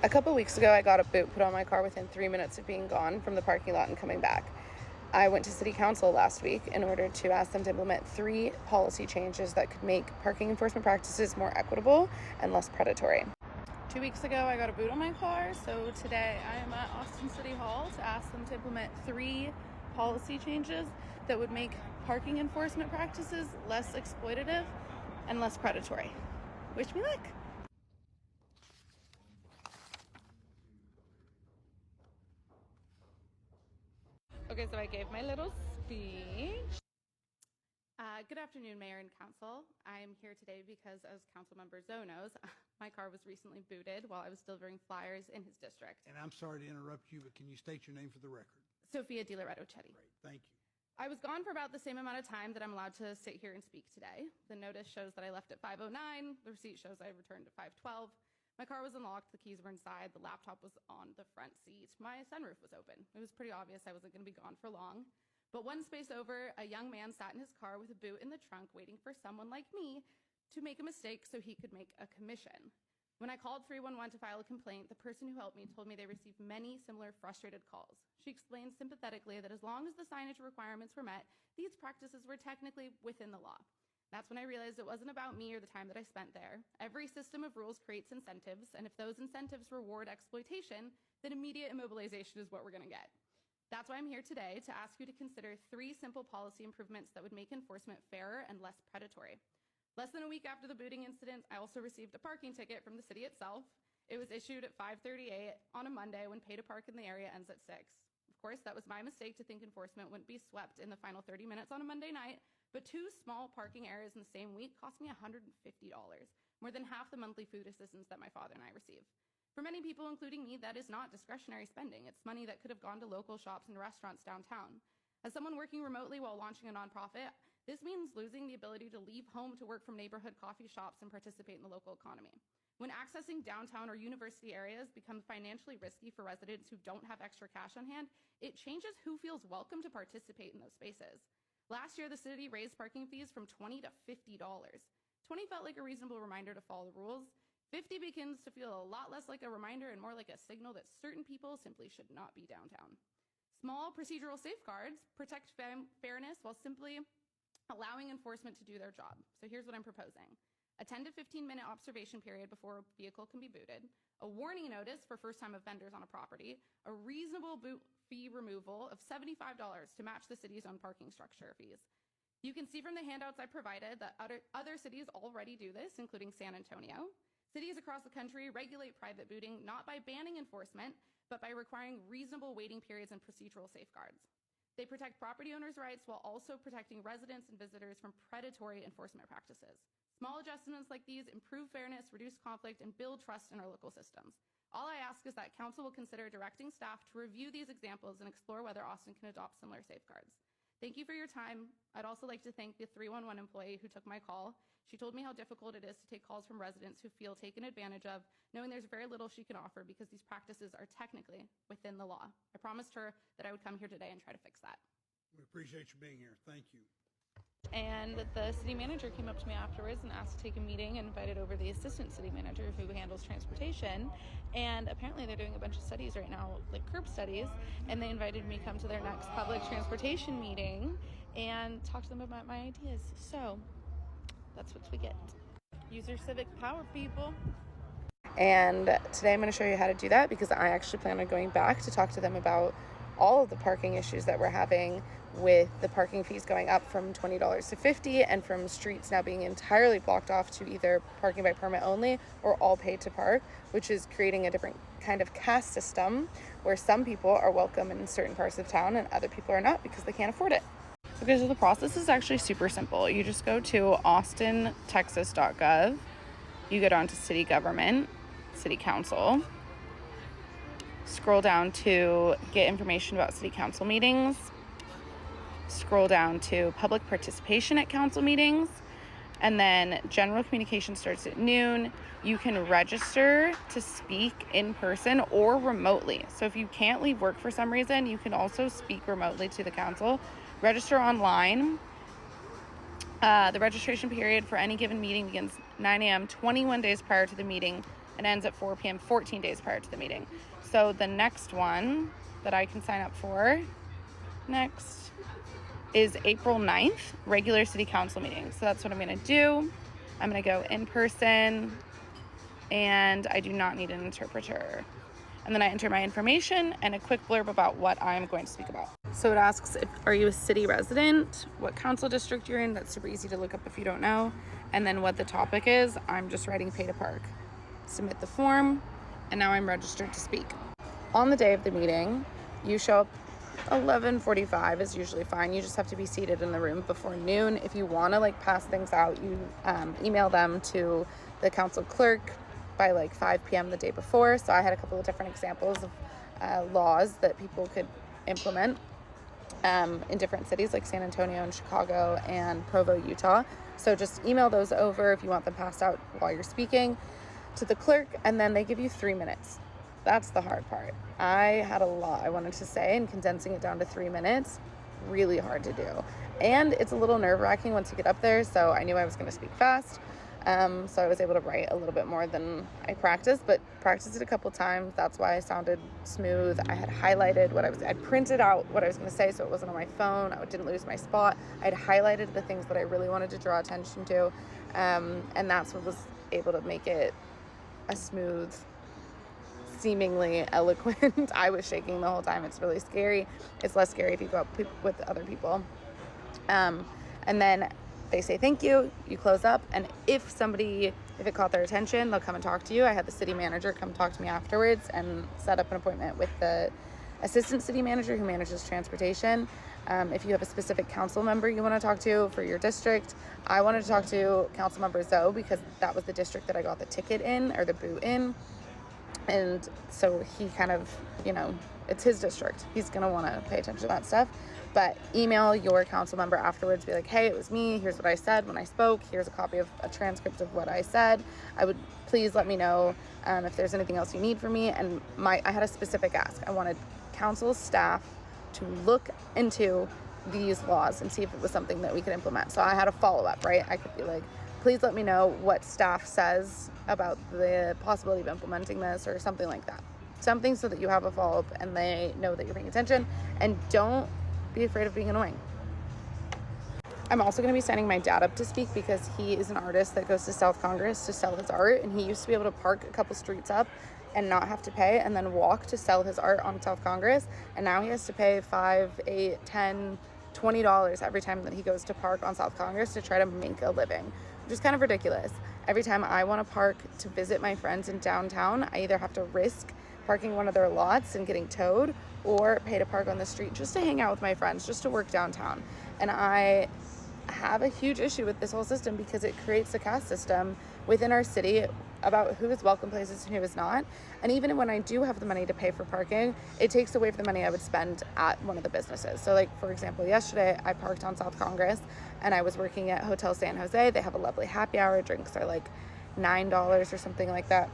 A couple weeks ago, I got a boot put on my car within 3 minutes of being gone from the parking lot and coming back. I went to City Council last week in order to ask them to implement 3 policy changes that could make parking enforcement practices more equitable and less predatory. 2 weeks ago, I got a boot on my car, so today I am at Austin City Hall to ask them to implement 3 policy changes that would make parking enforcement practices less exploitative and less predatory. Wish me luck. Okay, so I gave my little speech. Good afternoon, Mayor and Council. I am here today because, as Councilmember Zoe knows, my car was recently booted while I was delivering flyers in his district. And I'm sorry to interrupt you, but can you state your name for the record? Sophia Di Loretto Chetti. Great, thank you. I was gone for about the same amount of time that I'm allowed to sit here and speak today. The notice shows that I left at 5:09. The receipt shows I returned at 5:12. My car was unlocked, the keys were inside, the laptop was on the front seat, my sunroof was open. It was pretty obvious I wasn't going to be gone for long. But one space over, a young man sat in his car with a boot in the trunk waiting for someone like me to make a mistake so he could make a commission. When I called 311 to file a complaint, the person who helped me told me they received many similar frustrated calls. She explained sympathetically that as long as the signage requirements were met, these practices were technically within the law. That's when I realized it wasn't about me or the time that I spent there. Every system of rules creates incentives, and if those incentives reward exploitation, then immediate immobilization is what we're going to get. That's why I'm here today to ask you to consider 3 simple policy improvements that would make enforcement fairer and less predatory. Less than a week after the booting incident, I also received a parking ticket from the city itself. It was issued at 5:38 on a Monday when pay to park in the area ends at 6. Of course, that was my mistake to think enforcement wouldn't be swept in the final 30 minutes on a Monday night, but 2 small parking areas in the same week cost me $150, more than half the monthly food assistance that my father and I receive. For many people, including me, that is not discretionary spending. It's money that could have gone to local shops and restaurants downtown. As someone working remotely while launching a nonprofit, this means losing the ability to leave home to work from neighborhood coffee shops and participate in the local economy. When accessing downtown or university areas becomes financially risky for residents who don't have extra cash on hand, it changes who feels welcome to participate in those spaces. Last year, the city raised parking fees from $20 to $50. $20 felt like a reasonable reminder to follow the rules. $50 begins to feel a lot less like a reminder and more like a signal that certain people simply should not be downtown. Small procedural safeguards protect fairness while simply allowing enforcement to do their job. So here's what I'm proposing. A 10 to 15-minute observation period before a vehicle can be booted, a warning notice for first-time offenders on a property, a reasonable boot fee removal of $75 to match the city's own parking structure fees. You can see from the handouts I provided that other cities already do this, including San Antonio. Cities across the country regulate private booting not by banning enforcement, but by requiring reasonable waiting periods and procedural safeguards. They protect property owners' rights while also protecting residents and visitors from predatory enforcement practices. Small adjustments like these improve fairness, reduce conflict, and build trust in our local systems. All I ask is that Council will consider directing staff to review these examples and explore whether Austin can adopt similar safeguards. Thank you for your time. I'd also like to thank the 311 employee who took my call. She told me how difficult it is to take calls from residents who feel taken advantage of, knowing there's very little she can offer because these practices are technically within the law. I promised her that I would come here today and try to fix that. We appreciate you being here. Thank you. And the city manager came up to me afterwards and asked to take a meeting and invited over the assistant city manager who handles transportation. And apparently they're doing a bunch of studies right now, like curb studies, and they invited me to come to their next public transportation meeting and talk to them about my ideas. So that's what we get. Use your civic power, people. And today I'm going to show you how to do that because I actually plan on going back to talk to them about all of the parking issues that we're having with the parking fees going up from $20 to $50 and from streets now being entirely blocked off to either parking by permit only or all paid to park, which is creating a different kind of caste system where some people are welcome in certain parts of town and other people are not because they can't afford it. Okay, so the process is actually super simple. You just go to austintexas.gov, you go down to city government, city council, scroll down to get information about city council meetings, scroll down to public participation at council meetings, and then general communication starts at noon. You can register to speak in person or remotely. So if you can't leave work for some reason, you can also speak remotely to the council. Register online. The registration period for any given meeting begins 9 a.m. 21 days prior to the meeting It ends at 4 p.m. 14 days prior to the meeting. So the next one that I can sign up for next is April 9th, regular city council meeting. So that's what I'm going to do. I'm going to go in person, and I do not need an interpreter. And then I enter my information and a quick blurb about what I'm going to speak about. So it asks, are you a city resident? What council district you're in? That's super easy to look up if you don't know. And then what the topic is. I'm just writing pay to park. Submit the form, and now I'm registered to speak. On the day of the meeting, you show up 11:45 is usually fine. You just have to be seated in the room before noon. If you want to like pass things out, you email them to the council clerk by like 5 p.m. the day before. So I had a couple of different examples of laws that people could implement in different cities like San Antonio and Chicago and Provo, Utah. So just email those over if you want them passed out while you're speaking to the clerk, and then they give you 3 minutes. That's the hard part. I had a lot I wanted to say, and condensing it down to 3 minutes, really hard to do. And it's a little nerve-wracking once you get up there, so I knew I was going to speak fast. So I was able to write a little bit more than I practiced, but practiced it a couple times. That's why I sounded smooth. I had highlighted I printed out what I was going to say, so it wasn't on my phone. I didn't lose my spot. I had highlighted the things that I really wanted to draw attention to. And that's what was able to make it a smooth, seemingly eloquent. I was shaking the whole time. It's really scary. It's less scary if you go up with other people. And then they say thank you, you close up, and if it caught their attention, they'll come and talk to you. I had the city manager come talk to me afterwards and set up an appointment with the assistant city manager who manages transportation. If you have a specific council member you want to talk to for your district, I wanted to talk to council member Zoe because that was the district that I got the ticket in, or the boot in. And so he kind of, it's his district. He's going to want to pay attention to that stuff. But email your council member afterwards. Be like, hey, it was me. Here's what I said when I spoke. Here's a copy of a transcript of what I said. Please let me know if there's anything else you need from me. And I had a specific ask. I wanted council staff to look into these laws and see if it was something that we could implement. So I had a follow-up, right? I could be like, please let me know what staff says about the possibility of implementing this, or something like that. Something so that you have a follow-up and they know that you're paying attention, and don't be afraid of being annoying. I'm also going to be signing my dad up to speak because he is an artist that goes to South Congress to sell his art, and he used to be able to park a couple streets up and not have to pay, and then walk to sell his art on South Congress, and now he has to pay $5, $8, $10, $20 every time that he goes to park on South Congress to try to make a living, which is kind of ridiculous. Every time I want to park to visit my friends in downtown, I either have to risk parking one of their lots and getting towed, or pay to park on the street just to hang out with my friends, just to work downtown. And I have a huge issue with this whole system because it creates a caste system within our city about who is welcome places and who is not. And even when I do have the money to pay for parking, it takes away from the money I would spend at one of the businesses. So like, for example, yesterday I parked on South Congress and I was working at Hotel San Jose. They have a lovely happy hour. Drinks are like $9 or something like that.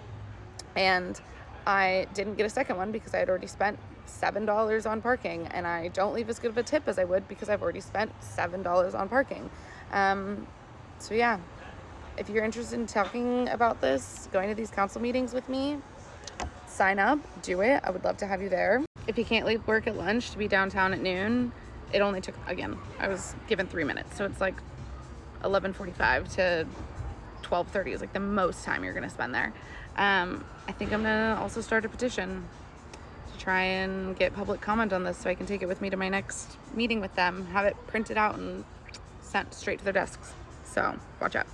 And I didn't get a second one because I had already spent $7 on parking, and I don't leave as good of a tip as I would because I've already spent $7 on parking. So yeah, if you're interested in talking about this, going to these council meetings with me, sign up, do it. I would love to have you there. If you can't leave work at lunch to be downtown at noon, it only took, again, I was given 3 minutes. So it's like 11:45 to 12:30 is like the most time you're going to spend there. I think I'm going to also start a petition to try and get public comment on this so I can take it with me to my next meeting with them, have it printed out and sent straight to their desks. So watch out.